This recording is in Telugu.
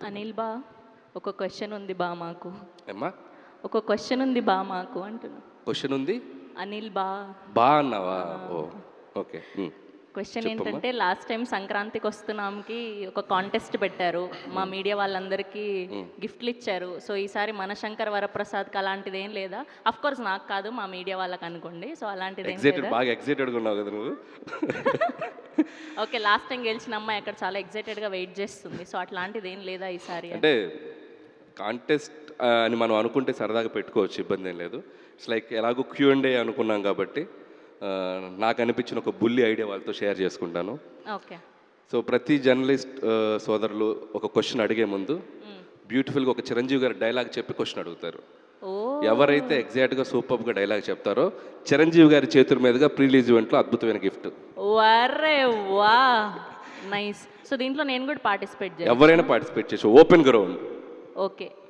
అనిల్ బా ఒక క్వశ్చన్ ఉంది బా మాకు. ఏమ్మా ఒక క్వశ్చన్ ఉంది బా మాకు అంటున్నా. క్వశ్చన్ ఉంది అనిల్ బా బా అన్నావా? ఓ ఓకే. క్వశ్చన్ చెప్పమ్మా. ఏంటంటే లాస్ట్ టైం సంక్రాంతికి వస్తున్నాంకి ఒక కాంటెస్ట్ పెట్టారు. మా మీడియా వాళ్ళందరికీ గిఫ్ట్లు ఇచ్చారు. సో ఈసారి మన శంకర్ వరప్రసాద్కి అలాంటిది ఏం లేదా? అఫ్ కోర్స్ నాకు కాదు, మా మీడియా వాళ్ళకి అనుకోండి. సో అలాంటిది ఏం ఎక్సైటెడ్, లేదా? బాగా ఎక్సైటెడ్గా ఉన్నావు కదా నువ్వు. ఓకే, లాస్ట్ టైం గెలిచిన అమ్మాయి అక్కడ చాలా ఎక్సైటెడ్గా వెయిట్ చేస్తుంది. సో అట్లాంటిది ఏం లేదా ఈసారి అని? అంటే కాంటెస్ట్ అని మనం అనుకుంటే సరదాగా పెట్టుకోవచ్చు, ఇబ్బంది ఏం లేదు. ఇట్స్ లైక్ ఎలాగో Q&A అనుకున్నాం కాబట్టి నాకు అనిపించిన ఒక బుల్లి ఐడియా వాళ్ళతో షేర్ చేసుకుంటాను. ఓకే. సో ప్రతి జర్నలిస్ట్ సోదరులు ఒక క్వశ్చన్ అడిగే ముందు బ్యూటిఫుల్గా ఒక చిరంజీవి గారి డైలాగ్ చెప్పి క్వశ్చన్ అడుగుతారు. ఓ ఎవరైతే ఎగ్జాక్ట్గా సూపర్గా డైలాగ్ చెప్తారో చిరంజీవి గారి చేతుల మీదుగా ప్రీ రిలీజ్ ఈవెంట్లో అద్భుతమైన గిఫ్ట్. వరే వా, నైస్. సో దీంట్లో నేను కూడా పార్టిసిపేట్ చేయాలి? ఎవరైనా పార్టిసిపేట్ చేయొచ్చు, ఓపెన్ గ్రౌండ్. ఓకే.